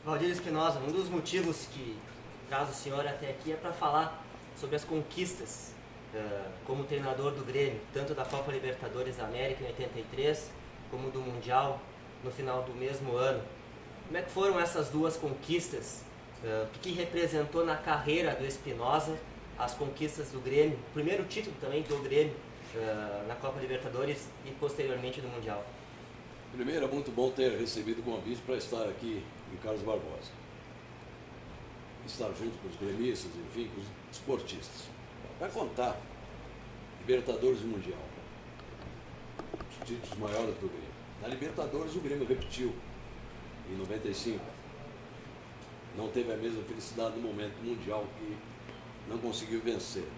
Valdir Espinosa, um dos motivos que traz o senhor até aqui é para falar sobre as conquistas como treinador do Grêmio, tanto da Copa Libertadores da América em 83, como do Mundial no final do mesmo ano. Como é que foram essas duas conquistas? O que representou na carreira do Espinosa as conquistas do Grêmio, o primeiro título também do Grêmio na Copa Libertadores e posteriormente do Mundial? Primeiro, é muito bom ter recebido o convite para estar aqui em Carlos Barbosa. Estar junto com os gremistas, enfim, com os esportistas. Para contar Libertadores e Mundial, os títulos maiores do Grêmio. Na Libertadores o Grêmio repetiu em 95. Não teve a mesma felicidade no momento mundial que não conseguiu vencer.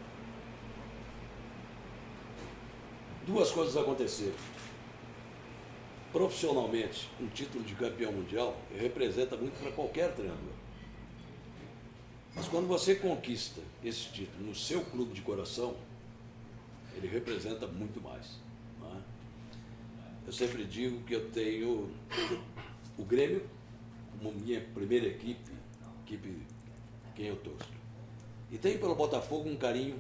Duas coisas aconteceram. Profissionalmente, um título de campeão mundial representa muito para qualquer treinador. Mas quando você conquista esse título no seu clube de coração, ele representa muito mais. Não é? Eu sempre digo que eu tenho o Grêmio como minha primeira equipe quem eu torço. E tenho pelo Botafogo um carinho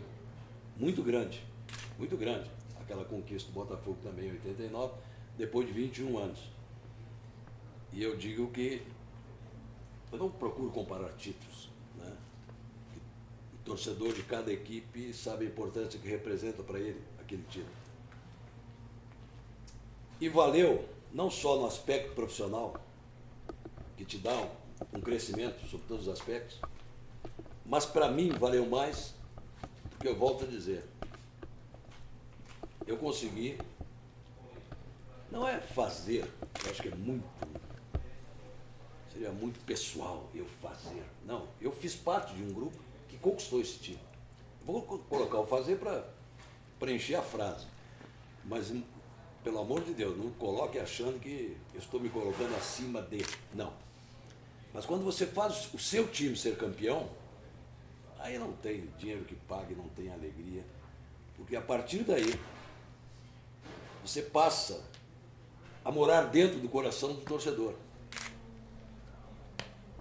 muito grande, muito grande. Aquela conquista do Botafogo também em 89, depois de 21 anos. E eu digo que eu não procuro comparar títulos, né? O torcedor de cada equipe sabe a importância que representa para ele aquele título. E valeu, não só no aspecto profissional, que te dá um crescimento sobre todos os aspectos, mas para mim valeu mais, porque eu volto a dizer, eu consegui, não é fazer, eu acho que seria muito pessoal eu fazer. Não, eu fiz parte de um grupo que conquistou esse título. Vou colocar o fazer para preencher a frase, mas pelo amor de Deus, não coloque achando que eu estou me colocando acima de, não. Mas quando você faz o seu time ser campeão, aí não tem dinheiro que pague, não tem alegria, porque a partir daí você passa a morar dentro do coração do torcedor.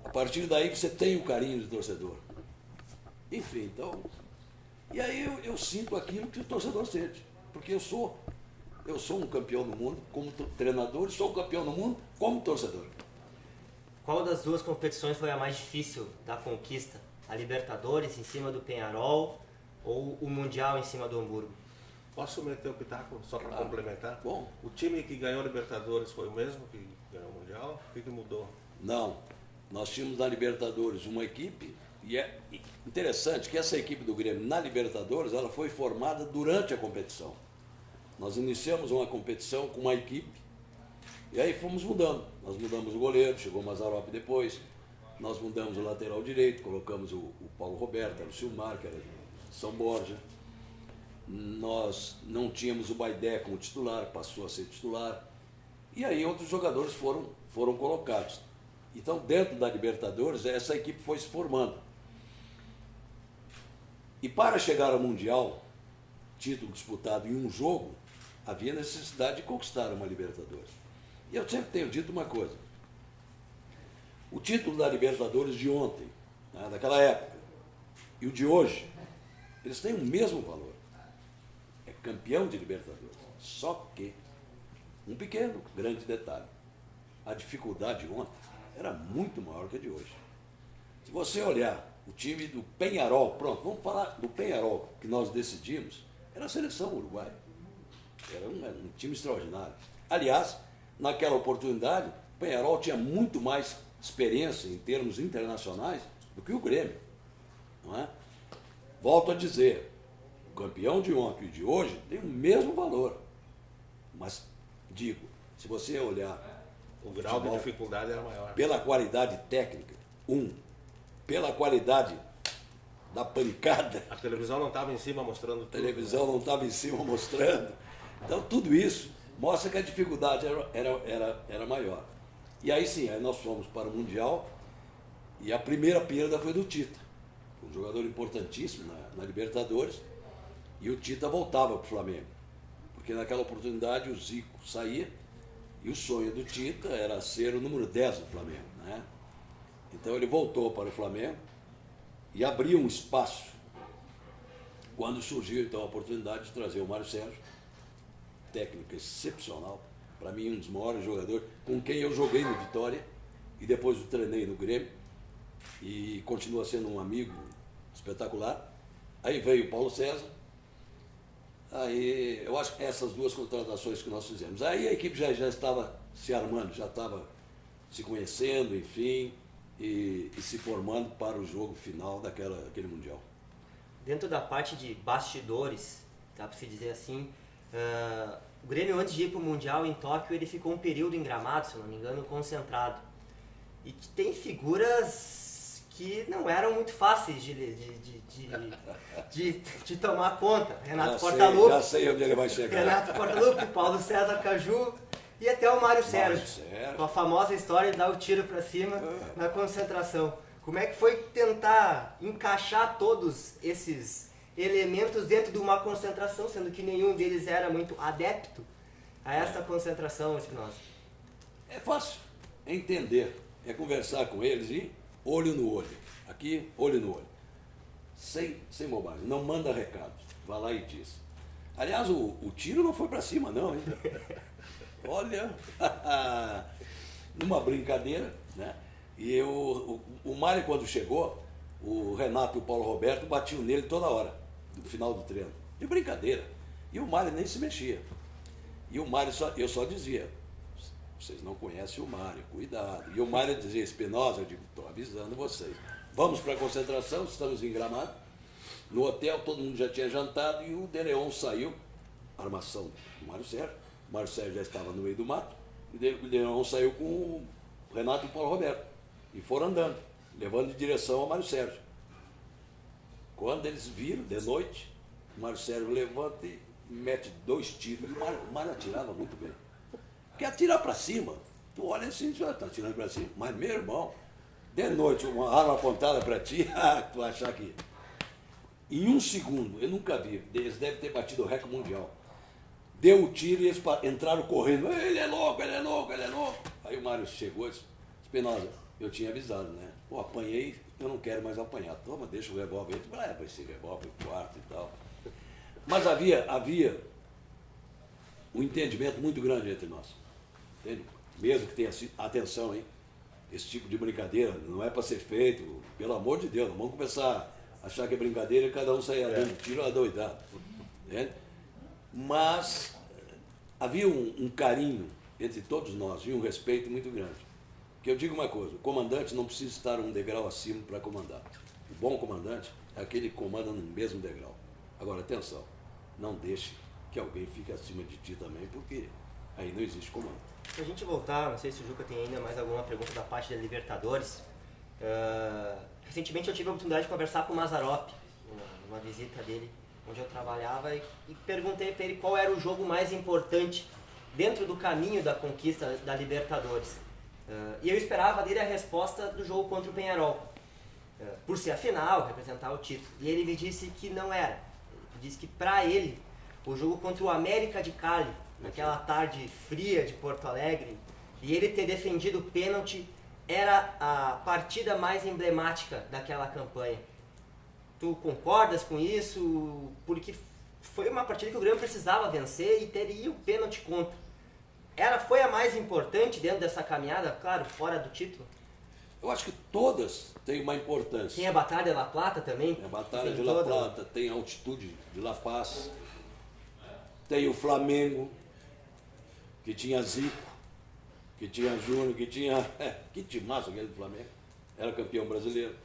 A partir daí você tem o carinho do torcedor. Enfim, então, e aí eu sinto aquilo que o torcedor sente, porque eu sou um campeão do mundo como treinador e sou um campeão do mundo como torcedor. Qual das duas competições foi a mais difícil da conquista? A Libertadores em cima do Peñarol ou o Mundial em cima do Hamburgo? Posso meter o pitaco só para complementar? Bom. O time que ganhou a Libertadores foi o mesmo que ganhou o Mundial? O que mudou? Não. Nós tínhamos na Libertadores uma equipe, e é interessante que essa equipe do Grêmio na Libertadores ela foi formada durante a competição. Nós iniciamos uma competição com uma equipe, e aí fomos mudando. Nós mudamos o goleiro, chegou o Mazzaropi depois, nós mudamos o lateral direito, colocamos o Paulo Roberto, era o Silmar, que era São Borja. Nós não tínhamos o Baidé como titular, passou a ser titular. E aí outros jogadores foram colocados. Então, dentro da Libertadores, essa equipe foi se formando. E para chegar ao Mundial, título disputado em um jogo, havia necessidade de conquistar uma Libertadores. E eu sempre tenho dito uma coisa. O título da Libertadores de ontem, né, daquela época, e o de hoje, eles têm o mesmo valor. É campeão de Libertadores. Só que, um pequeno, grande detalhe, a dificuldade ontem era muito maior que a de hoje. Se você olhar o time do Peñarol, pronto, vamos falar do Peñarol, que nós decidimos, era a seleção uruguaia. Era um time extraordinário. Aliás, naquela oportunidade, o Peñarol tinha muito mais experiência em termos internacionais do que o Grêmio. Não é? Volto a dizer, o campeão de ontem e de hoje tem o mesmo valor. Mas, digo, se você olhar o grau de dificuldade era maior. Pela qualidade técnica, pela qualidade da pancada. A televisão não estava em cima mostrando tudo. A televisão não estava em cima mostrando. Então, tudo isso mostra que a dificuldade era maior. E aí sim, aí nós fomos para o Mundial e a primeira perda foi do Tita, um jogador importantíssimo na Libertadores, e o Tita voltava para o Flamengo. Porque naquela oportunidade o Zico saía e o sonho do Tita era ser o número 10 do Flamengo, né? Então ele voltou para o Flamengo e abriu um espaço quando surgiu então a oportunidade de trazer o Mário Sérgio, técnico excepcional, para mim um dos maiores jogadores, com quem eu joguei no Vitória e depois o treinei no Grêmio e continua sendo um amigo espetacular. Aí veio o Paulo César, aí eu acho que essas duas contratações que nós fizemos. Aí a equipe já estava se armando, já estava se conhecendo, enfim, e se formando para o jogo final daquele Mundial. Dentro da parte de bastidores, dá para se dizer assim, o Grêmio, antes de ir para o Mundial em Tóquio, ele ficou um período em Gramado, se não me engano, concentrado. E tem figuras que não eram muito fáceis de tomar conta. Renato Portaluppi. Já sei onde ele vai chegar. Renato Portaluppi, Paulo César Caju e até o Mário Sérgio. Com a famosa história de dar o tiro para cima na concentração. Como é que foi tentar encaixar todos esses elementos dentro de uma concentração, sendo que nenhum deles era muito adepto a essa concentração, Espinosa? É fácil, é entender, é conversar com eles e olho no olho. Aqui, olho no olho. Sem bobagem, não manda recado, vai lá e diz. Aliás, o tiro não foi para cima não, hein? Olha, numa brincadeira, né? E o Mário, quando chegou, o Renato e o Paulo Roberto batiam nele toda hora, no final do treino, de brincadeira. E o Mário nem se mexia. E o Mário, eu só dizia, vocês não conhecem o Mário, cuidado. E o Mário dizia, Espinosa, eu digo, estou avisando vocês. Vamos para a concentração, estamos em Gramado. No hotel, todo mundo já tinha jantado e o De Leon saiu, armação do Mário Sérgio. O Mário Sérgio já estava no meio do mato. E o De Leon saiu com o Renato e o Paulo Roberto. E foram andando, levando em direção ao Mário Sérgio. Quando eles viram, de noite, o Mário Sérgio levanta e mete 2 tiros. E o Mário atirava muito bem. Porque atirar para cima, tu olha assim, já está atirando para cima. Mas, meu irmão, de noite, uma arma apontada para ti, tu achar que... Em 1 segundo, eu nunca vi, eles devem ter batido o recorde mundial. Deu o tiro e eles entraram correndo. Ele é louco, ele é louco, ele é louco. Aí o Mário chegou e disse, Espinosa, eu tinha avisado, né? Pô, apanhei, eu não quero mais apanhar. Toma, deixa o revólver aí. Vai ser revólver, quarto e tal. Mas havia um entendimento muito grande entre nós. Entende? Mesmo que tenha atenção, hein? Esse tipo de brincadeira não é para ser feito, pelo amor de Deus. Não vamos começar a achar que é brincadeira e cada um sair dando tiro adoidado. Entende? Mas havia um carinho entre todos nós e um respeito muito grande. Que eu digo uma coisa, o comandante não precisa estar um degrau acima para comandar. O bom comandante é aquele que comanda no mesmo degrau. Agora, atenção, não deixe que alguém fique acima de ti também, porque aí não existe comando. Se a gente voltar, não sei se o Juca tem ainda mais alguma pergunta da parte da Libertadores. Recentemente eu tive a oportunidade de conversar com o Mazzaropi, numa visita dele, onde eu trabalhava, e perguntei para ele qual era o jogo mais importante dentro do caminho da conquista da Libertadores. E eu esperava dele a resposta do jogo contra o Peñarol, por ser a final, representar o título. E ele me disse que não era. Ele disse que para ele, o jogo contra o América de Cali, naquela tarde fria de Porto Alegre, e ele ter defendido o pênalti, era a partida mais emblemática daquela campanha. Tu concordas com isso? Porque foi uma partida que o Grêmio precisava vencer e teria o pênalti contra. Foi a mais importante dentro dessa caminhada, claro, fora do título? Eu acho que todas têm uma importância. Tem a Batalha de La Plata também? Tem a Batalha de La Plata, tem a altitude de La Paz, tem o Flamengo, que tinha Zico, que tinha Júnior, que tinha... que timaço aquele do Flamengo. Era campeão brasileiro.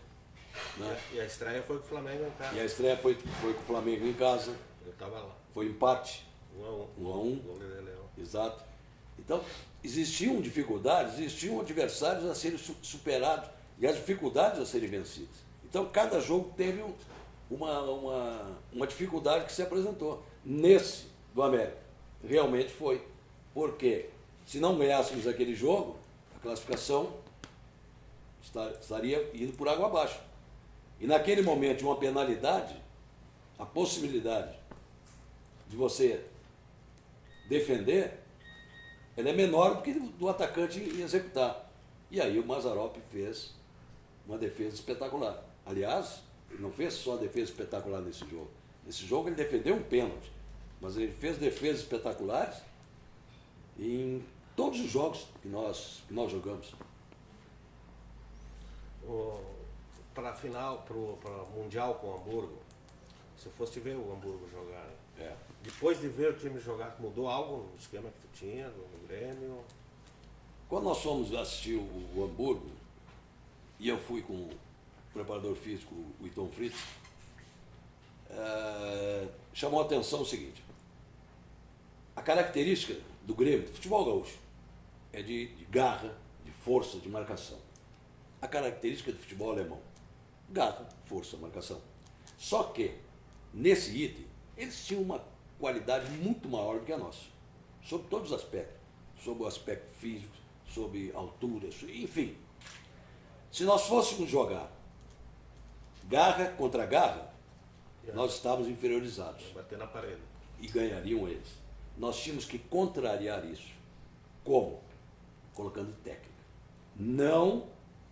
Né? E a estreia foi com o Flamengo em casa. E a estreia foi com o Flamengo em casa. Eu estava lá. Foi empate. 1-1. 1-1. Gol de Leão. Exato. Então, existiam dificuldades, existiam adversários a serem superados e as dificuldades a serem vencidas. Então, cada jogo teve uma dificuldade que se apresentou. Nesse do América, realmente foi. Porque, se não ganhássemos aquele jogo, a classificação estaria indo por água abaixo. E naquele momento de uma penalidade, a possibilidade de você defender, ela é menor do que do atacante executar. E aí o Mazzaropi fez uma defesa espetacular. Aliás, ele não fez só defesa espetacular nesse jogo. Nesse jogo ele defendeu um pênalti, mas ele fez defesas espetaculares em todos os jogos que nós jogamos. Para a final, para o Mundial com o Hamburgo, se fosse ver o Hamburgo jogar, depois de ver o time jogar, mudou algo no esquema que tu tinha, no Grêmio? Quando nós fomos assistir o Hamburgo, e eu fui com o preparador físico, o Iton Fritz, chamou a atenção o seguinte: a característica do Grêmio, do futebol gaúcho, é de garra, de força, de marcação. A característica do futebol alemão, garra, força, marcação. Só que, nesse item, eles tinham uma qualidade muito maior do que a nossa, sobre todos os aspectos, sobre o aspecto físico, sobre altura, enfim. Se nós fôssemos jogar garra contra garra, nós estávamos inferiorizados. Bater na parede. E ganhariam eles. Nós tínhamos que contrariar isso. Como? Colocando técnica. Não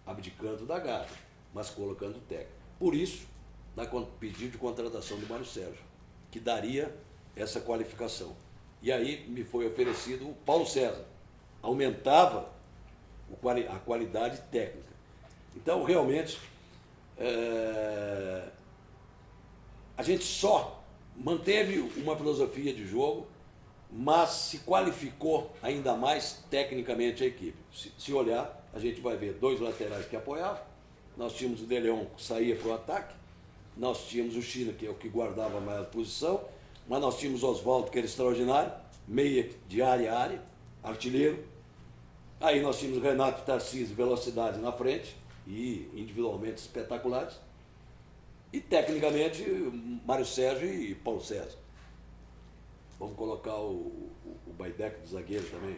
abdicando da garra, mas colocando técnica. Por isso, na pedido de contratação do Mário Sérgio, que daria essa qualificação. E aí me foi oferecido o Paulo César. Aumentava a qualidade técnica. Então, realmente, a gente só manteve uma filosofia de jogo, mas se qualificou ainda mais tecnicamente a equipe. Se olhar, a gente vai ver 2 laterais que apoiavam, nós tínhamos o De Leon que saía para o ataque, nós tínhamos o China, que é o que guardava a maior posição, mas nós tínhamos o Oswaldo, que era extraordinário, meia de área a área, artilheiro. Aí nós tínhamos o Renato e Tarcísio, velocidade na frente, e individualmente espetaculares. E tecnicamente, Mário Sérgio e Paulo César. Vamos colocar o Baidec do zagueiro também,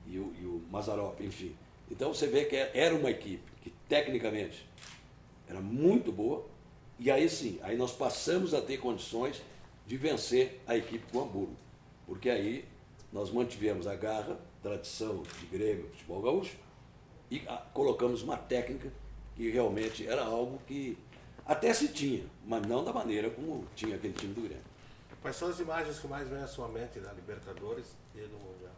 e o Mazarop, enfim. Então você vê que era uma equipe que tecnicamente era muito boa, e aí sim, aí nós passamos a ter condições de vencer a equipe do Hamburgo, porque aí nós mantivemos a garra, tradição de Grêmio, futebol gaúcho, e colocamos uma técnica que realmente era algo que até se tinha, mas não da maneira como tinha aquele time do Grêmio. Quais são as imagens que mais vêm à sua mente da Libertadores e do Mundial?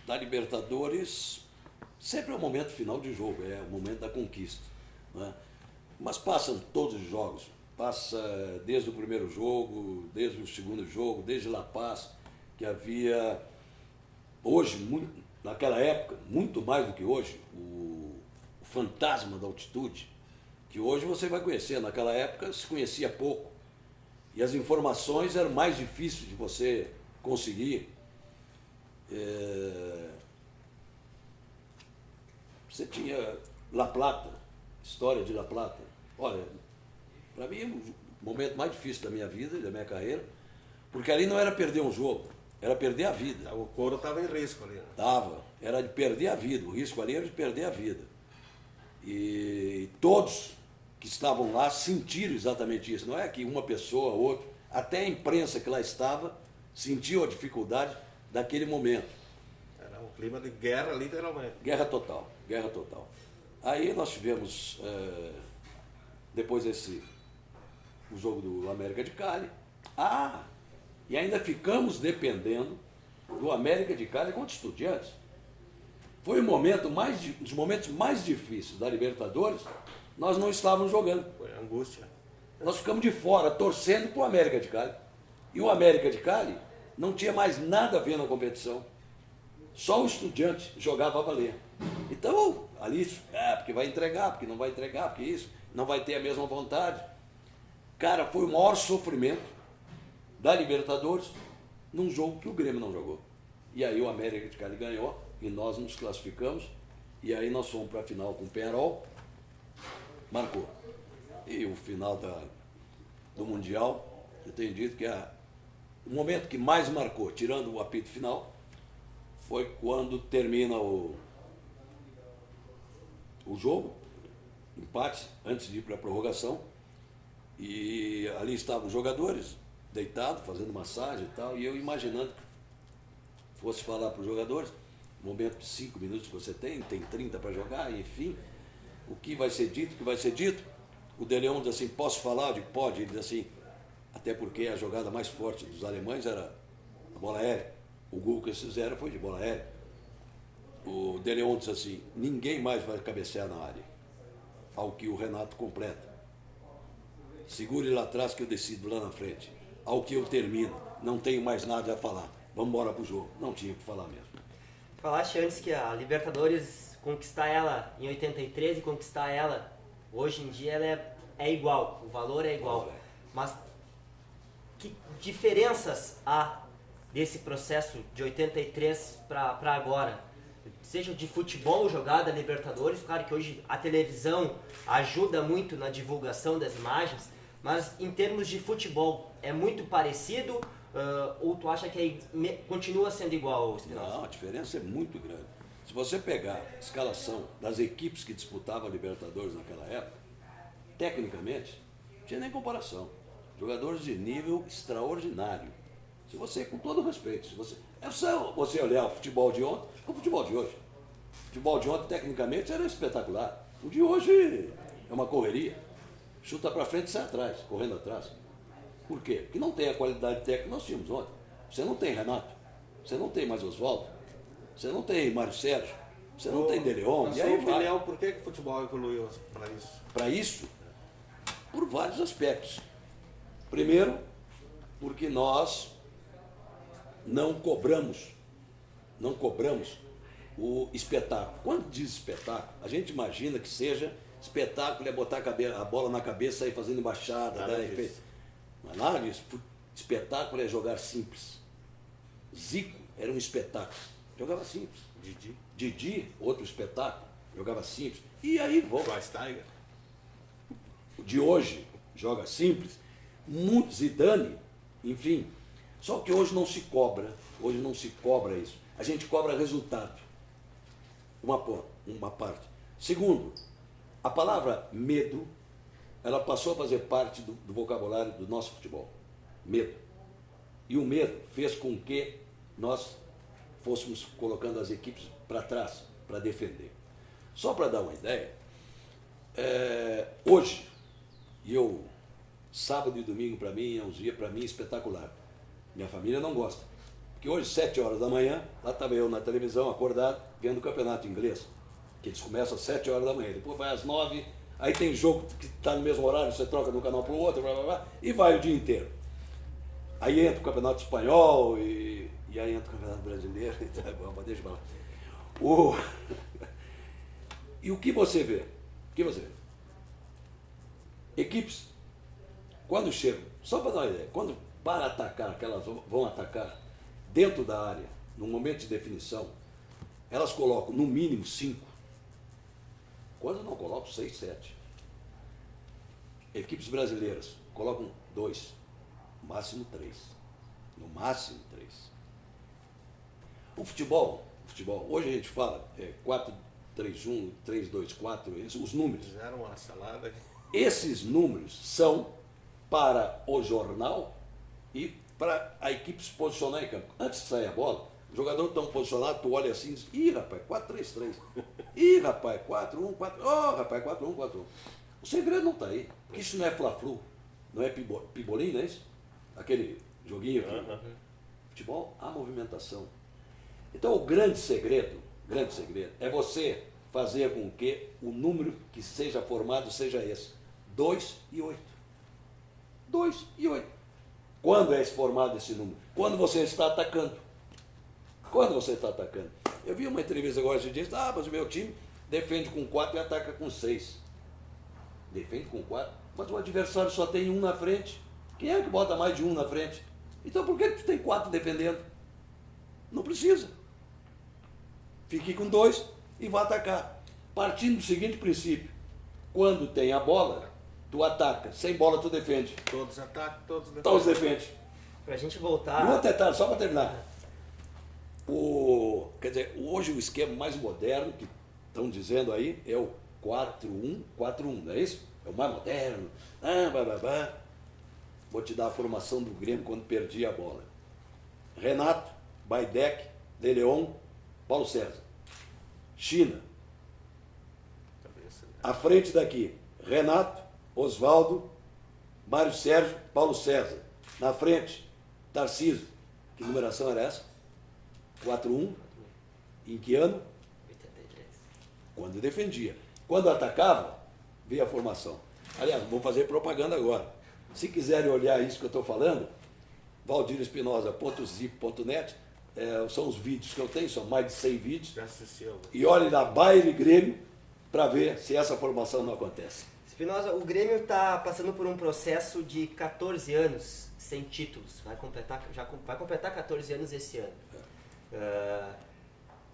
Da Libertadores, sempre é o momento final de jogo, é o momento da conquista, né? Mas passam todos os jogos, passa desde o primeiro jogo, desde o segundo jogo, desde La Paz, que havia, hoje, naquela época, muito mais do que hoje, o fantasma da altitude, que hoje você vai conhecer, naquela época se conhecia pouco, e as informações eram mais difíceis de você conseguir. Você tinha La Plata, história de La Plata. Olha, para mim é o momento mais difícil da minha vida, da minha carreira, porque ali não era perder um jogo, era perder a vida. O couro estava em risco ali, né? Era de perder a vida, o risco ali era de perder a vida. E todos que estavam lá sentiram exatamente isso. Não é que uma pessoa, outra, até a imprensa que lá estava, sentiu a dificuldade daquele momento. Era um clima de guerra, literalmente. Guerra total, guerra total. Aí nós tivemos, depois o jogo do América de Cali. E ainda ficamos dependendo do América de Cali contra Estudiantes. Foi um dos momentos mais difíceis da Libertadores, nós não estávamos jogando. Foi angústia. Nós ficamos de fora, torcendo para o América de Cali. E o América de Cali não tinha mais nada a ver na competição. Só o Estudiante jogava a valer. Então, ali, porque vai entregar, porque não vai entregar, porque isso, não vai ter a mesma vontade. Cara, foi o maior sofrimento da Libertadores num jogo que o Grêmio não jogou. E aí o América de Cali ganhou e nós nos classificamos. E aí nós fomos para a final com o Penharol, marcou. E o final do Mundial, eu tenho dito que o momento que mais marcou, tirando o apito final, foi quando termina o jogo, empate, antes de ir para a prorrogação, e ali estavam os jogadores, deitados, fazendo massagem e tal, e eu imaginando que fosse falar para os jogadores, momento de 5 minutos que você tem 30 para jogar, enfim, o que vai ser dito, o que vai ser dito. O De Leon diz assim, posso falar? Eu digo, pode. Ele diz assim, até porque a jogada mais forte dos alemães era a bola aérea. O gol que eles fizeram foi de bola aérea. O De Leon diz assim, ninguém mais vai cabecear na área. Ao que o Renato completa. Segure lá atrás que eu decido lá na frente. Ao que eu termino, não tenho mais nada a falar. Vamos embora pro jogo. Não tinha o que falar mesmo. Falaste antes que a Libertadores, conquistar ela em 83 e conquistar ela hoje em dia, ela é igual. O valor é igual. Mas que diferenças há desse processo de 83 para agora? Seja de futebol jogada Libertadores, claro que hoje a televisão ajuda muito na divulgação das imagens, mas em termos de futebol, é muito parecido ou tu acha que continua sendo igual, Espinosa? Não, a diferença é muito grande. Se você pegar a escalação das equipes que disputavam a Libertadores naquela época, tecnicamente, não tinha nem comparação. Jogadores de nível extraordinário. Se você, com todo respeito, é só você olhar o futebol de ontem com o futebol de hoje. O futebol de ontem, tecnicamente, era espetacular. O de hoje é uma correria. Chuta para frente e sai atrás, correndo atrás. Por quê? Porque não tem a qualidade técnica que nós tínhamos ontem. Você não tem Renato, você não tem mais Oswaldo, você não tem Mário Sérgio, você não tem De Leon. Na sua opinião, por que o futebol evoluiu para isso? Para isso? Por vários aspectos. Primeiro, porque nós não cobramos o espetáculo. Quando diz espetáculo, a gente imagina que seja espetáculo é botar a bola na cabeça e sair fazendo embaixada. Mas nada disso. Espetáculo é jogar simples. Zico era um espetáculo. Jogava simples. Didi, outro espetáculo. Jogava simples. E aí, vamos. O de hoje joga simples. Zidane, enfim. Só que hoje não se cobra. Hoje não se cobra isso. A gente cobra resultado. Uma parte. Segundo, a palavra medo, ela passou a fazer parte do vocabulário do nosso futebol. Medo. E o medo fez com que nós fôssemos colocando as equipes para trás, para defender. Só para dar uma ideia, hoje, sábado e domingo para mim é um dia para mim espetacular. Minha família não gosta. Porque hoje, 7 horas da manhã, lá estava eu na televisão, acordado, vendo o campeonato inglês. Que eles começam às 7 horas da manhã, depois vai às 9, aí tem jogo que está no mesmo horário, você troca de um canal para o outro, blá, blá, blá, e vai o dia inteiro. Aí entra o campeonato espanhol e aí entra o campeonato brasileiro, então, deixa eu falar. E o que você vê? Equipes, quando chegam, só para dar uma ideia, quando para atacar, que elas vão atacar dentro da área, no momento de definição, elas colocam no mínimo 5. Quando não colocam 6, 7. Equipes brasileiras colocam 2, máximo 3. No máximo 3. O futebol, hoje a gente fala 4-3-1, 3-2-4, os números. Fizeram uma salada. Esses números são para o jornal e para a equipe se posicionar em campo. Antes de sair a bola, o jogador tão posicionado, tu olha assim e diz, ih, rapaz, 4-3-3. Ih, rapaz, 4-1-4. Ó, rapaz, 4-1-4-1. O segredo não está aí. Porque isso não é Fla-Flu. Não é Pibolim, não é isso? Aquele joguinho aqui. Futebol, há movimentação. Então, o grande segredo é você fazer com que o número que seja formado seja esse. 2 e 8. 2 e 8. Quando é formado esse número? Quando você está atacando. Eu vi uma entrevista agora esses dias, mas o meu time defende com 4 e ataca com 6. Defende com 4, mas o adversário só tem 1 na frente. Quem é que bota mais de 1 na frente? Então por que tu tem 4 defendendo? Não precisa. Fique com 2 e vá atacar. Partindo do seguinte princípio, quando tem a bola, tu ataca, sem bola tu defende. Todos atacam, todos defendem. Pra gente voltar... E um detalhe, só para terminar. Quer dizer, hoje o esquema mais moderno, que estão dizendo aí, é o 4-1-4-1, não é isso? É o mais moderno. Vou te dar a formação do Grêmio quando perdi a bola. Renato, Baidec, De Leon, Paulo César. China. À frente daqui, Renato, Oswaldo, Mário Sérgio, Paulo César. Na frente, Tarcísio. Que numeração era essa? 4-1. Em que ano? 83. Quando defendia. Quando atacava, veio a formação. Aliás, vou fazer propaganda agora. Se quiserem olhar isso que eu estou falando, valdirespinosa.zip.net, são os vídeos que eu tenho, são mais de 100 vídeos. Já assistiu. E olhem na Bayern e Grêmio para ver se essa formação não acontece. Espinosa, o Grêmio está passando por um processo de 14 anos sem títulos. Vai completar 14 anos esse ano.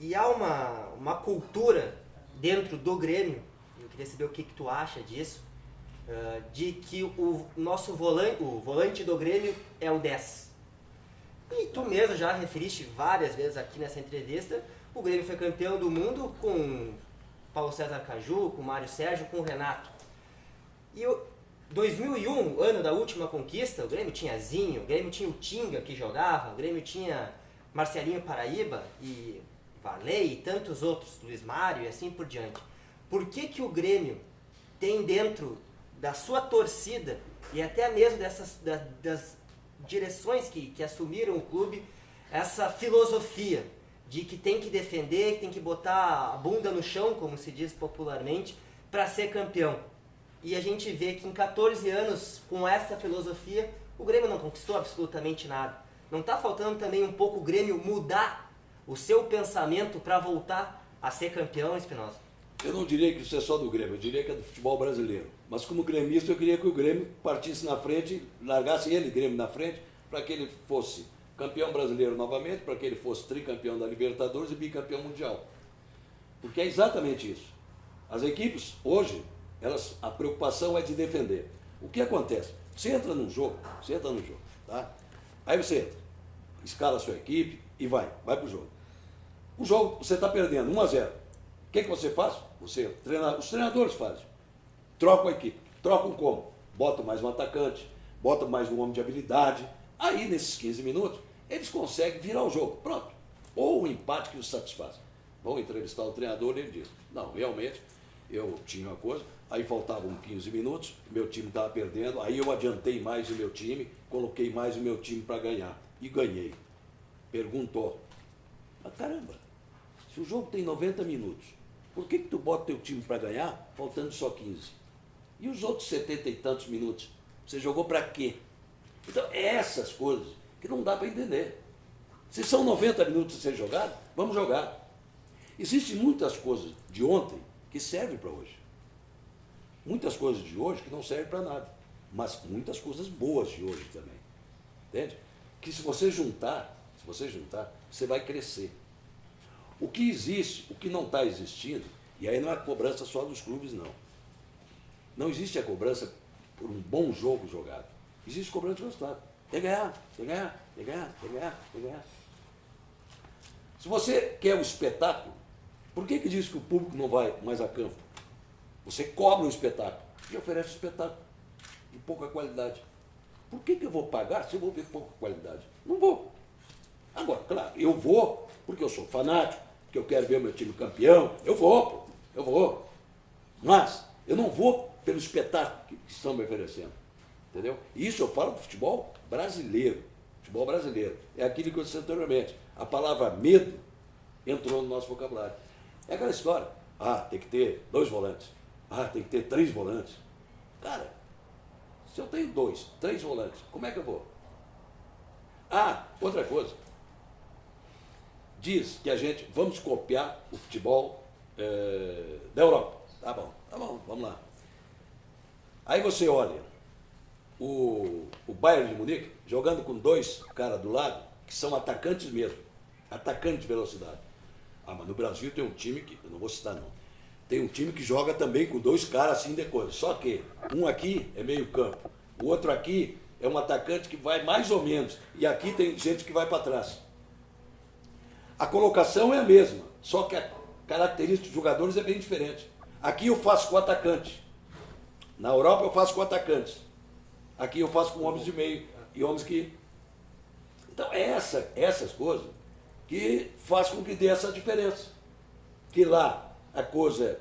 E há uma cultura dentro do Grêmio, eu queria saber o que tu acha disso, de que o nosso volante do Grêmio é o 10. E tu mesmo já referiste várias vezes aqui nessa entrevista, o Grêmio foi campeão do mundo com Paulo César Caju, com Mário Sérgio, com o Renato. E 2001, ano da última conquista, o Grêmio tinha Zinho, o Grêmio tinha o Tinga que jogava, o Grêmio tinha Marcelinho Paraíba e Varley e tantos outros, Luiz Mário e assim por diante. Por que o Grêmio tem dentro da sua torcida e até mesmo das direções que assumiram o clube essa filosofia de que tem que defender, que tem que botar a bunda no chão, como se diz popularmente, para ser campeão? E a gente vê que em 14 anos, com essa filosofia, o Grêmio não conquistou absolutamente nada. Não está faltando também um pouco o Grêmio mudar o seu pensamento para voltar a ser campeão, Espinosa? Eu não diria que isso é só do Grêmio, eu diria que é do futebol brasileiro. Mas como gremista, eu queria que o Grêmio partisse na frente, largasse ele, Grêmio, na frente, para que ele fosse campeão brasileiro novamente, para que ele fosse tricampeão da Libertadores e bicampeão mundial. Porque é exatamente isso. As equipes, hoje, a preocupação é de defender. O que acontece? Você entra num jogo, tá? Aí você entra, escala a sua equipe e vai pro jogo. O jogo, você está perdendo 1-0. O que você faz? Os treinadores fazem. Trocam a equipe. Trocam como? Botam mais um atacante, botam mais um homem de habilidade. Aí, nesses 15 minutos, eles conseguem virar o jogo. Pronto. Ou um empate que os satisfaz. Vão entrevistar o treinador e ele diz, não, realmente, eu tinha uma coisa, aí faltavam 15 minutos, meu time estava perdendo, aí eu adiantei mais o meu time, coloquei mais o meu time para ganhar. E ganhei. Perguntou, mas caramba, se o jogo tem 90 minutos, por que tu bota teu time para ganhar, faltando só 15? E os outros 70 e tantos minutos? Você jogou para quê? Então, é essas coisas que não dá para entender. Se são 90 minutos a ser jogado, vamos jogar. Existem muitas coisas de ontem que servem para hoje. Muitas coisas de hoje que não servem para nada. Mas muitas coisas boas de hoje também. Entende? Que se você juntar, você vai crescer. O que existe, o que não está existindo, e aí não é cobrança só dos clubes, não. Não existe a cobrança por um bom jogo jogado. Existe cobrança de resultado. Tem que ganhar, tem que ganhar, tem que ganhar, tem que ganhar, tem que ganhar. Se você quer o espetáculo, por que diz que o público não vai mais a campo? Você cobra o espetáculo e oferece espetáculo de pouca qualidade. Por que eu vou pagar se eu vou ver pouca qualidade? Não vou. Agora, claro, eu vou porque eu sou fanático, porque eu quero ver o meu time campeão. Eu vou. Mas eu não vou pelo espetáculo que estão me oferecendo. Entendeu? Isso eu falo do futebol brasileiro. Futebol brasileiro. É aquilo que eu disse anteriormente. A palavra medo entrou no nosso vocabulário. É aquela história. Tem que ter 2 volantes. Tem que ter 3 volantes. Cara, se eu tenho 2, 3 volantes, como é que eu vou? Outra coisa. Diz que vamos copiar o futebol da Europa. Tá bom, vamos lá. Aí você olha o Bayern de Munique jogando com 2 caras do lado, que são atacantes mesmo, atacantes de velocidade. Mas no Brasil tem um time que, eu não vou citar não, tem um time que joga também com 2 caras assim de coisa, só que um aqui é meio campo, o outro aqui é um atacante que vai mais ou menos, e aqui tem gente que vai para trás. A colocação é a mesma, só que a característica dos jogadores é bem diferente. Aqui eu faço com atacante, na Europa eu faço com atacantes. Aqui eu faço com homens de meio e homens que... Então, essas coisas que faz com que dê essa diferença. Que lá a coisa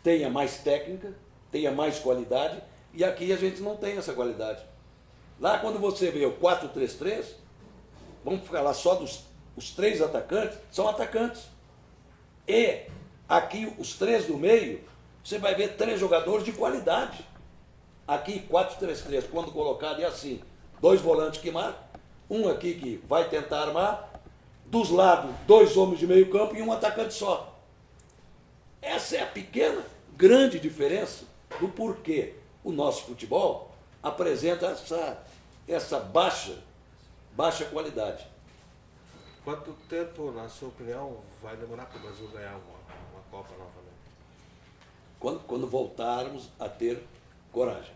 tenha mais técnica, tenha mais qualidade, e aqui a gente não tem essa qualidade. Lá quando você vê o 4-3-3, vamos falar só os 3 atacantes, são atacantes. E aqui os 3 do meio, você vai ver 3 jogadores de qualidade. Aqui 4-3-3, quando colocado é assim, 2 volantes que marcam, um aqui que vai tentar armar, dos lados 2 homens de meio campo e um atacante só. Essa é a pequena, grande diferença do porquê o nosso futebol apresenta essa baixa qualidade. Quanto tempo, na sua opinião, vai demorar para o Brasil ganhar uma Copa novamente? Quando voltarmos a ter coragem.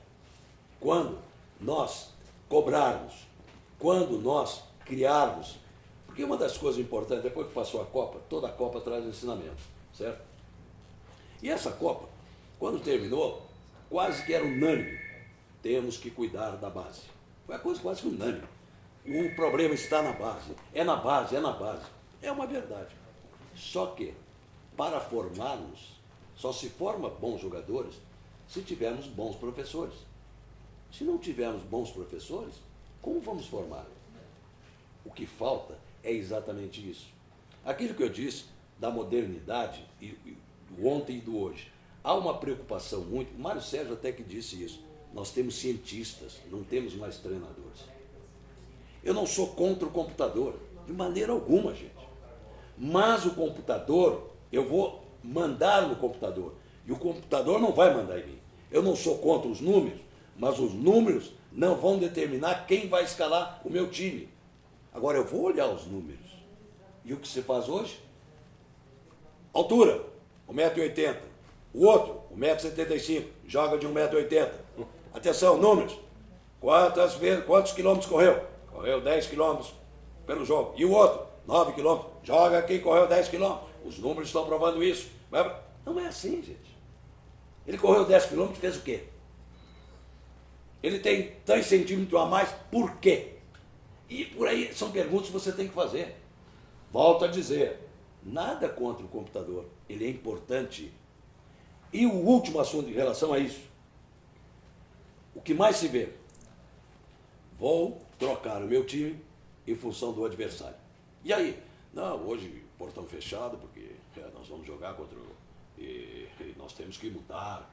Quando nós cobrarmos, quando nós criarmos. Porque uma das coisas importantes, depois que passou a Copa, toda a Copa traz ensinamento, certo? E essa Copa, quando terminou, quase que era unânime. Temos que cuidar da base. Foi uma coisa quase que unânime. O problema está na base. É na base, é na base. É uma verdade. Só que, para formarmos, só se forma bons jogadores se tivermos bons professores. Se não tivermos bons professores, como vamos formar? O que falta é exatamente isso. Aquilo que eu disse da modernidade, do ontem e do hoje. Há uma preocupação muito, o Mário Sérgio até que disse isso, nós temos cientistas, não temos mais treinadores. Eu não sou contra o computador, de maneira alguma, gente. Mas o computador, eu vou mandar no computador, e o computador não vai mandar em mim. Eu não sou contra os números, mas os números não vão determinar quem vai escalar o meu time. Agora eu vou olhar os números. E o que se faz hoje? Altura, 1,80 m. O outro, 1,75 m, joga de 1,80 m. Atenção, números. Quantos quilômetros correu? Correu 10 quilômetros pelo jogo. E o outro, 9 quilômetros. Joga quem correu 10 quilômetros. Os números estão provando isso. Não é assim, gente. Ele correu 10 quilômetros e fez o quê? Ele tem 3 centímetros a mais, por quê? E por aí são perguntas que você tem que fazer. Volto a dizer, nada contra o computador. Ele é importante. E o último assunto em relação a isso. O que mais se vê? Vou trocar o meu time em função do adversário. E aí? Não, hoje portão fechado, porque nós vamos jogar contra o... E nós temos que mudar.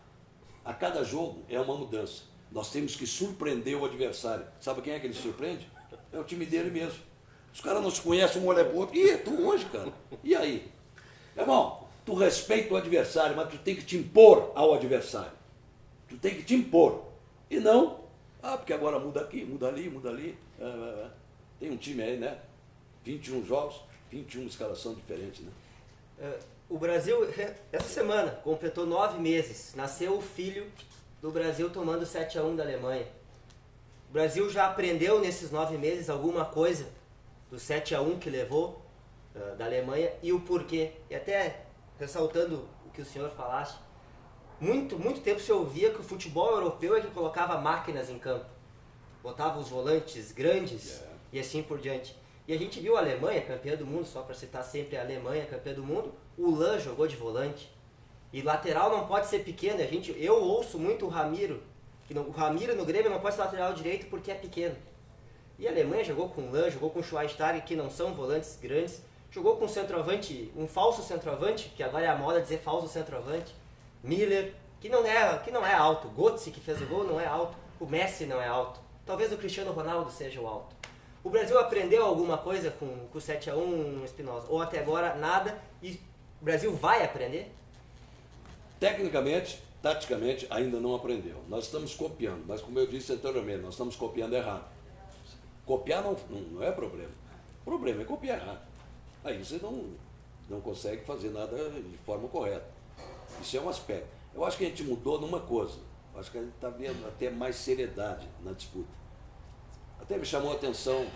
A cada jogo é uma mudança. Nós temos que surpreender o adversário. Sabe quem é que ele surpreende? É o time dele mesmo. Os caras não se conhecem, um olha pro outro. Ih, tu hoje, cara. E aí? Irmão, tu respeita o adversário, mas tu tem que te impor ao adversário. Tu tem que te impor. E não, porque agora muda aqui, muda ali, muda ali. Tem um time aí, né? 21 jogos, 21 escalação diferentes, né? O Brasil, essa semana, completou 9 meses. Nasceu o filho do Brasil tomando 7-1 da Alemanha. O Brasil já aprendeu nesses 9 meses alguma coisa do 7-1 que levou da Alemanha e o porquê. E até ressaltando o que o senhor falaste, muito tempo se ouvia que o futebol europeu é que colocava máquinas em campo. Botava os volantes grandes e assim por diante. E a gente viu a Alemanha, campeã do mundo, só para citar sempre a Alemanha, campeã do mundo, o Lan jogou de volante. E lateral não pode ser pequeno. Eu ouço muito o Ramiro, o Ramiro no Grêmio não pode ser lateral direito porque é pequeno. E a Alemanha jogou com o Lan, jogou com o Schweinsteiger, que não são volantes grandes. Jogou com um centroavante, um falso centroavante, que agora é a moda dizer falso centroavante. Miller, que não é alto. Götze, que fez o gol, não é alto. O Messi não é alto. Talvez o Cristiano Ronaldo seja o alto. O Brasil aprendeu alguma coisa com o 7-1, Espinosa? Ou até agora nada? E o Brasil vai aprender? Tecnicamente, taticamente, ainda não aprendeu. Nós estamos copiando, mas como eu disse anteriormente, nós estamos copiando errado. Copiar não é problema. O problema é copiar errado. Aí você não consegue fazer nada de forma correta. Isso é um aspecto. Eu acho que a gente mudou numa coisa. Eu acho que a gente está vendo até mais seriedade na disputa. Até me chamou a atenção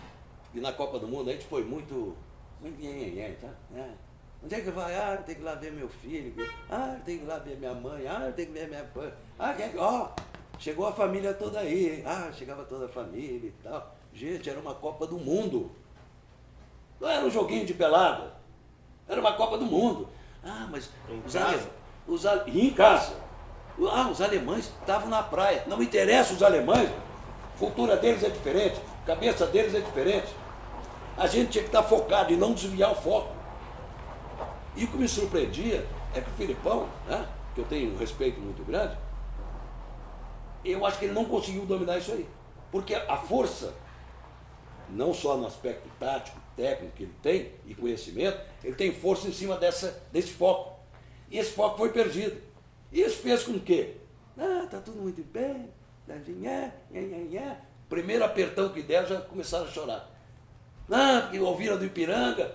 que na Copa do Mundo a gente foi muito tá? Onde é que vai? Tem que ir lá ver meu filho. Tem que ir lá ver minha mãe. Tem que ver minha mãe. Chegou a família toda aí. Chegava toda a família e tal. Gente, era uma Copa do Mundo. Não era um joguinho de pelada. Era uma Copa do Mundo. Ah, mas em casa. Os alemães estavam na praia. Não interessa os alemães. A cultura deles é diferente. A cabeça deles é diferente. A gente tinha que estar focado e não desviar o foco. E o que me surpreendia é que o Filipão, né, que eu tenho um respeito muito grande, eu acho que ele não conseguiu dominar isso aí. Porque a força, não só no aspecto tático, técnico que ele tem e conhecimento, ele tem força em cima desse foco. E esse foco foi perdido. E isso fez com que? Tá tudo muito bem. Primeiro apertão que der, já começaram a chorar. Porque ouviram do Ipiranga.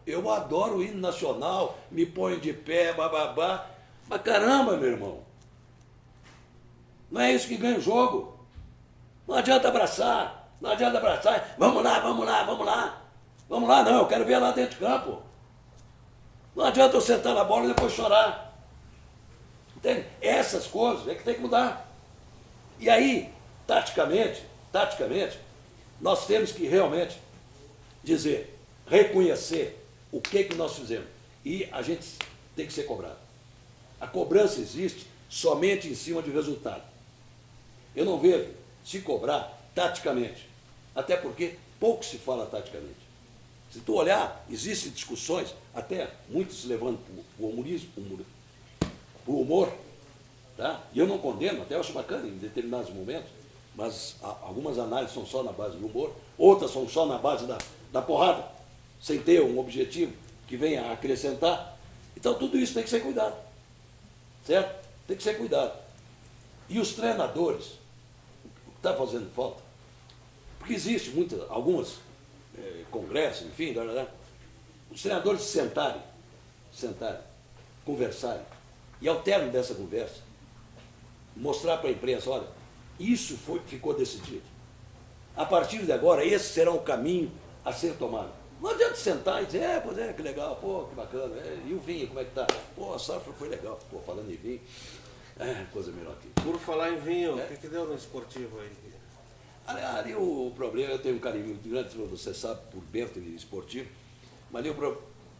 Eu adoro o hino nacional, me ponho de pé, bababá. Mas caramba, meu irmão. Não é isso que ganha o jogo. Não adianta abraçar. Não adianta abraçar. Vamos lá, vamos lá, vamos lá. Vamos lá, não, eu quero ver lá dentro de campo. Não adianta eu sentar na bola e depois chorar. Entende? Essas coisas é que tem que mudar. E aí, taticamente, nós temos que realmente dizer, reconhecer o que nós fizemos. E a gente tem que ser cobrado. A cobrança existe somente em cima de resultado. Eu não vejo se cobrar taticamente. Até porque pouco se fala taticamente. Se tu olhar, existem discussões, até muitos se levando para o humor, tá? E eu não condeno, até eu acho bacana em determinados momentos, mas algumas análises são só na base do humor, outras são só na base da porrada, sem ter um objetivo que venha a acrescentar. Então tudo isso tem que ser cuidado, certo? Tem que ser cuidado. E os treinadores, o que está fazendo falta, porque existe algumas congressos, enfim, os treinadores sentarem, conversarem, e ao término dessa conversa, mostrar para a imprensa, olha, isso ficou decidido. A partir de agora, esse será o caminho a ser tomado. Não adianta sentar e dizer, pois é, que legal, pô, que bacana, e o vinho, como é que tá? Pô, a safra foi legal, pô, falando em vinho, coisa melhor aqui. Por falar em vinho, o que deu no esportivo aí? Ali o problema, eu tenho um carinho muito grande, você sabe, por Bento e esportivo, mas ali,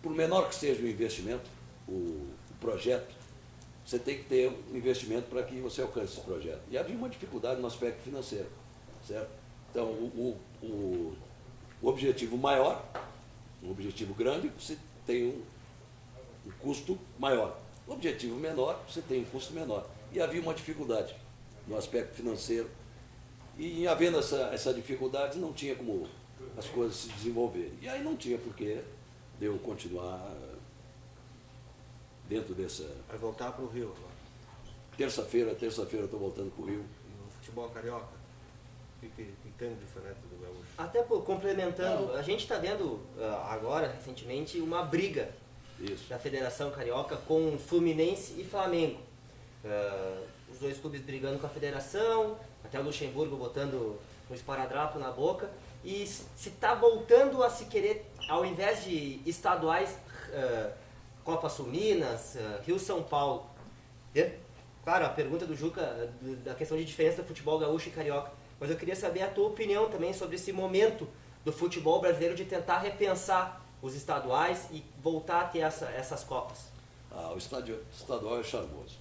por menor que seja o investimento, o projeto, você tem que ter um investimento para que você alcance esse projeto. E havia uma dificuldade no aspecto financeiro, certo? Então, o objetivo maior, um objetivo grande, você tem um custo maior. O objetivo menor, você tem um custo menor. E havia uma dificuldade no aspecto financeiro. E havendo essa dificuldade, não tinha como as coisas se desenvolverem. E aí não tinha porque de eu continuar dentro dessa... Vai voltar para o Rio agora. Terça-feira eu estou voltando para o Rio. E o futebol carioca? O que tem de diferente do gaúcho? Até complementando, a gente está vendo agora, recentemente, uma briga da Federação Carioca com Fluminense e Flamengo. Os dois clubes brigando com a Federação, até o Luxemburgo botando um esparadrapo na boca. E se está voltando a se querer, ao invés de estaduais, Copa Sul Minas, Rio São Paulo. Claro, a pergunta do Juca, da questão de diferença do futebol gaúcho e carioca. Mas eu queria saber a tua opinião também sobre esse momento do futebol brasileiro de tentar repensar os estaduais e voltar a ter essas Copas. O estadual é charmoso.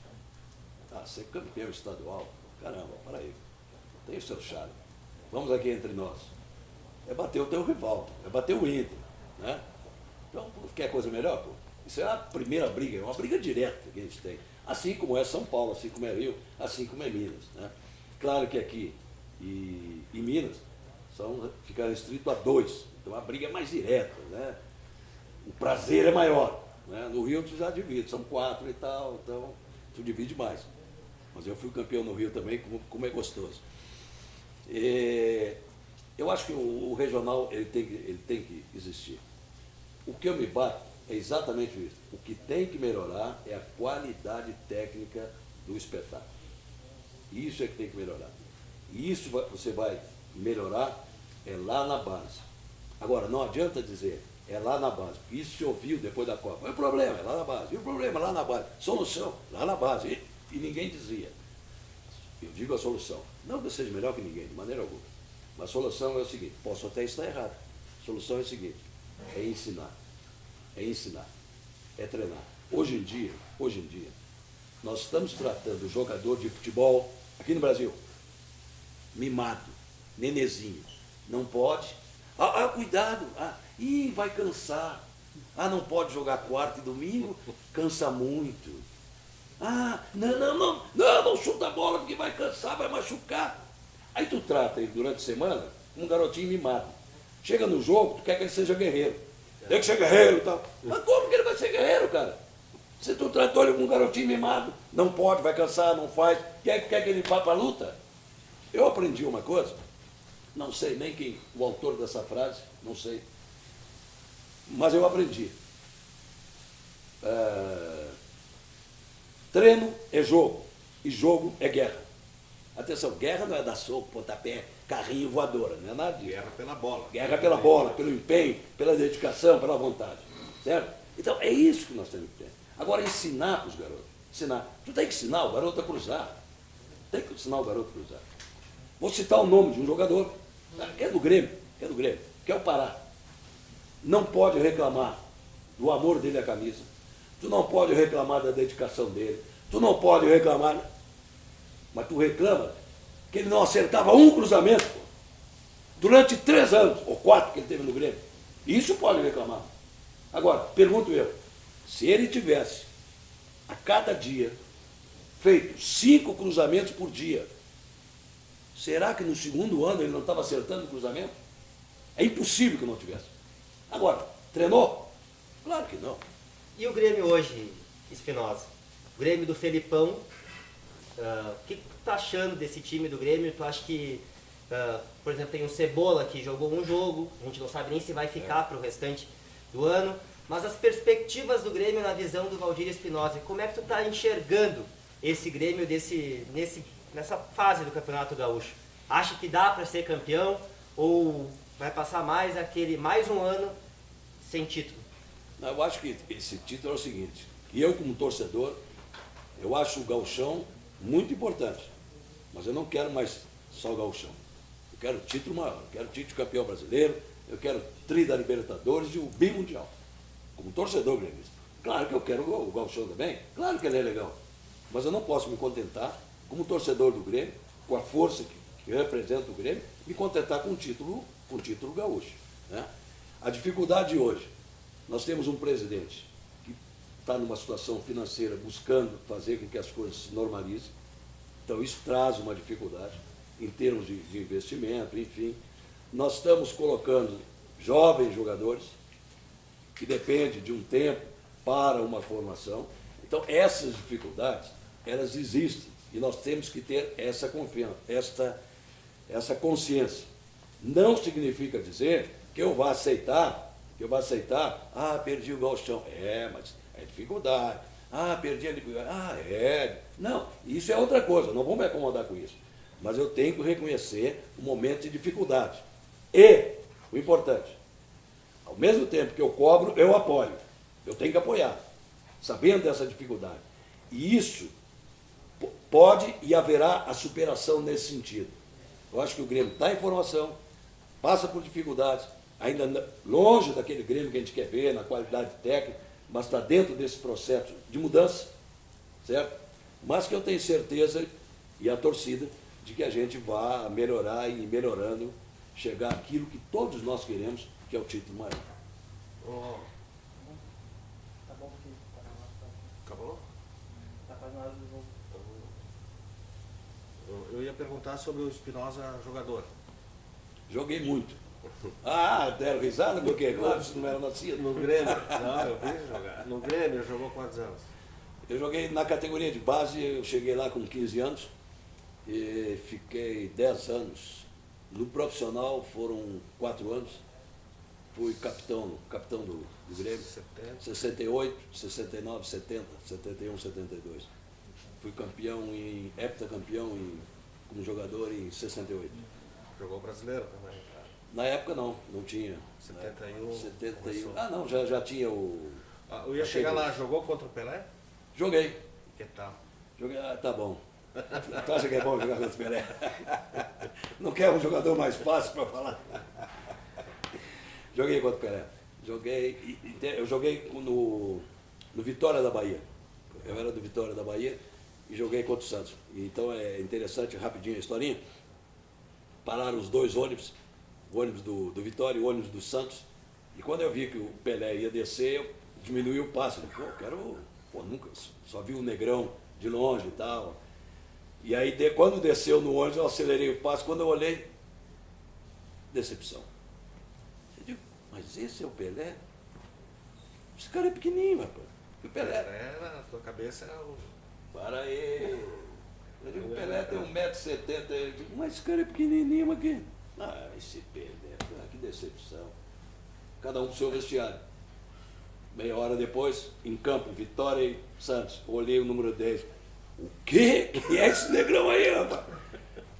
Ser campeão estadual, caramba, para aí. Tem o seu charme. Vamos aqui entre nós. É bater o teu rival, é bater o Inter, né? Então, quer coisa melhor, pô? Isso é a primeira briga, é uma briga direta que a gente tem. Assim como é São Paulo, assim como é Rio, assim como é Minas, né? Claro que aqui e Minas fica restrito a 2, então a briga é mais direta, né? O prazer é maior, né? No Rio tu já divide, são 4 e tal, então tu divide mais. Mas eu fui campeão no Rio também, como é gostoso. Eu acho que o regional ele tem que existir. O que eu me bato é exatamente isso. O que tem que melhorar é a qualidade técnica do espetáculo. Isso é que tem que melhorar. E isso você vai melhorar lá na base. Agora, não adianta dizer é lá na base. Isso se ouviu depois da Copa. O problema é lá na base. E o problema é lá na base. Solução, lá na base. E ninguém dizia. Eu digo a solução. Não que eu seja melhor que ninguém, de maneira alguma. Mas a solução é o seguinte. Posso até estar errado. A solução é o seguinte. é ensinar. É ensinar. É treinar. Hoje em dia, nós estamos tratando o jogador de futebol, aqui no Brasil, mimado, nenezinho. Não pode. Cuidado. Vai cansar. Não pode jogar quarta e domingo, cansa muito. Não chuta a bola porque vai cansar, vai machucar. Aí tu trata ele durante a semana como um garotinho mimado. Chega no jogo, tu quer que ele seja guerreiro. Tem que ser guerreiro e tal. Mas como que ele vai ser guerreiro, cara? Se tu tratou ele como um garotinho mimado, não pode, vai cansar, não faz, quer que ele vá para a luta? Eu aprendi uma coisa, não sei nem quem, o autor dessa frase, não sei, mas eu aprendi. Treino é jogo, e jogo é guerra. Atenção, guerra não é dar soco, pontapé, carrinho, voadora, não é nada disso. Guerra pela bola. Guerra pela bola, pelo empenho, pela dedicação, pela vontade. Certo? Então, é isso que nós temos que ter. Agora, ensinar para os garotos. Ensinar. Tu tem que ensinar o garoto a cruzar. Tem que ensinar o garoto a cruzar. Vou citar o nome de um jogador, que é do Grêmio, que é o Pará. Não pode reclamar do amor dele à camisa. Tu não pode reclamar da dedicação dele. Tu não pode reclamar. Mas tu reclama que ele não acertava um cruzamento, pô, durante 3 anos, ou 4 que ele teve no Grêmio. Isso pode reclamar. Agora, pergunto eu, se ele tivesse, a cada dia, feito 5 cruzamentos por dia, será que no segundo ano ele não estava acertando o cruzamento? É impossível que não tivesse. Agora, treinou? Claro que não. E o Grêmio hoje, Espinosa? O Grêmio do Felipão, o que tu tá achando desse time do Grêmio? Tu acha que, por exemplo, tem o Cebola que jogou um jogo, a gente não sabe nem se vai ficar para o restante do ano, mas as perspectivas do Grêmio na visão do Valdir Espinosa, como é que tu tá enxergando esse Grêmio nessa fase do Campeonato Gaúcho? Acha que dá para ser campeão ou vai passar mais um ano sem título? Eu acho que esse título é o seguinte, que eu como torcedor, eu acho o gauchão muito importante, mas eu não quero mais só o gauchão. Eu quero título maior, eu quero título campeão brasileiro, eu quero tri da Libertadores e o bimundial, como torcedor gremista. Claro que eu quero o gauchão também, claro que ele é legal, mas eu não posso me contentar, como torcedor do Grêmio, com a força que representa o Grêmio, me contentar com o título gaúcho. Né? A dificuldade hoje, nós temos um presidente que está numa situação financeira buscando fazer com que as coisas se normalizem, então isso traz uma dificuldade em termos de investimento, enfim. Nós estamos colocando jovens jogadores que dependem de um tempo para uma formação. Então, essas dificuldades, elas existem e nós temos que ter essa confiança, essa consciência. Não significa dizer que eu vá aceitar, perdi o gauchão. Mas é dificuldade. Perdi a liberdade. Não, isso é outra coisa, não vamos me acomodar com isso. Mas eu tenho que reconhecer o momento de dificuldade. E, o importante, ao mesmo tempo que eu cobro, eu apoio. Eu tenho que apoiar, sabendo dessa dificuldade. E isso pode e haverá a superação nesse sentido. Eu acho que o Grêmio está em formação, passa por dificuldades, ainda longe daquele Grêmio que a gente quer ver, na qualidade técnica, mas está dentro desse processo de mudança, certo? Mas que eu tenho certeza, e a torcida, de que a gente vai melhorar e melhorando, chegar àquilo que todos nós queremos, que é o título maior. Tá bom, filho. Acabou? Tá quase na hora do jogo. Eu ia perguntar sobre o Espinosa jogador. Joguei muito. Deram risada porque, claro, isso não era nascido. No Grêmio? Não, eu vi jogar. No Grêmio, jogou quantos anos? Eu joguei na categoria de base, eu cheguei lá com 15 anos e fiquei 10 anos. No profissional foram 4 anos. Fui capitão do Grêmio. 68, 69, 70, 71, 72. Fui heptacampeão como jogador em 68. Jogou brasileiro também? Na época não tinha. 71. 71. Não, já tinha o. Eu ia chegar lá, jogou contra o Pelé? Joguei. Que tal? Joguei, tá bom. Tu acha que é bom jogar contra o Pelé? Não quer um jogador mais fácil para falar? Joguei contra o Pelé. Eu joguei no Vitória da Bahia. Eu era do Vitória da Bahia e joguei contra o Santos. Então é interessante, rapidinho a historinha. Pararam os dois ônibus, o ônibus do Vitória e o ônibus do Santos. E quando eu vi que o Pelé ia descer, eu diminuí o passo. Nunca, só vi o Negrão de longe e tal. E aí, quando desceu no ônibus, eu acelerei o passo. Quando eu olhei, decepção. Eu digo, mas esse é o Pelé? Esse cara é pequenininho, rapaz. E o Pelé? Na tua cabeça é o... Para aí. Eu digo, o Pelé tem 1,70 m. Eu digo, mas esse cara é pequenininho, mas que... esse Pelé, que decepção. Cada um pro seu vestiário. Meia hora depois, em campo, Vitória e Santos. Olhei o número 10. O quê? Que é esse negrão aí, rapaz?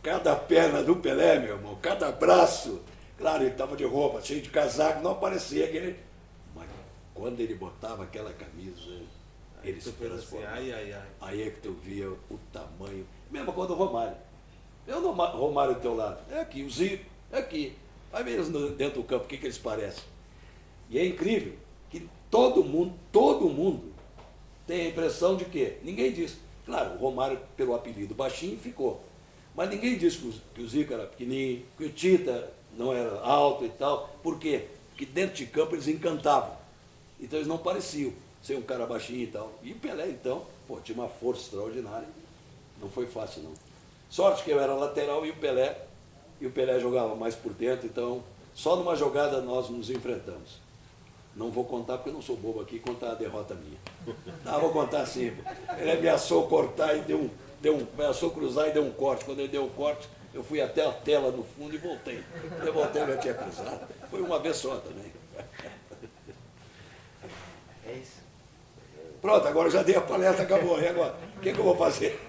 Cada perna do Pelé, meu irmão, cada braço. Claro, ele estava de roupa, cheio de casaco, não parecia aquele... Mas quando ele botava aquela camisa, ele se transformava. Aí é que tu via o tamanho. Mesma coisa do Romário. Eu não Romário do teu lado. É aqui, o Zico, é aqui. Vai ver eles dentro do campo, o que eles parecem. E é incrível que todo mundo tem a impressão de que ninguém diz. Claro, o Romário, pelo apelido baixinho, ficou. Mas ninguém disse que o Zico era pequenininho, que o Tita não era alto e tal. Por quê? Porque dentro de campo eles encantavam. Então eles não pareciam ser um cara baixinho e tal. E o Pelé, então, tinha uma força extraordinária. Não foi fácil, não. Sorte que eu era lateral e o Pelé jogava mais por dentro, então só numa jogada nós nos enfrentamos. Não vou contar porque eu não sou bobo aqui, contar a derrota minha. Não, vou contar sim. Ele ameaçou cortar e ameaçou cruzar e deu um corte. Quando ele deu o corte, eu fui até a tela no fundo e voltei. Eu voltei e já tinha cruzado. Foi uma vez só também. É isso. Pronto, agora eu já dei a palestra, acabou. E agora? O que eu vou fazer?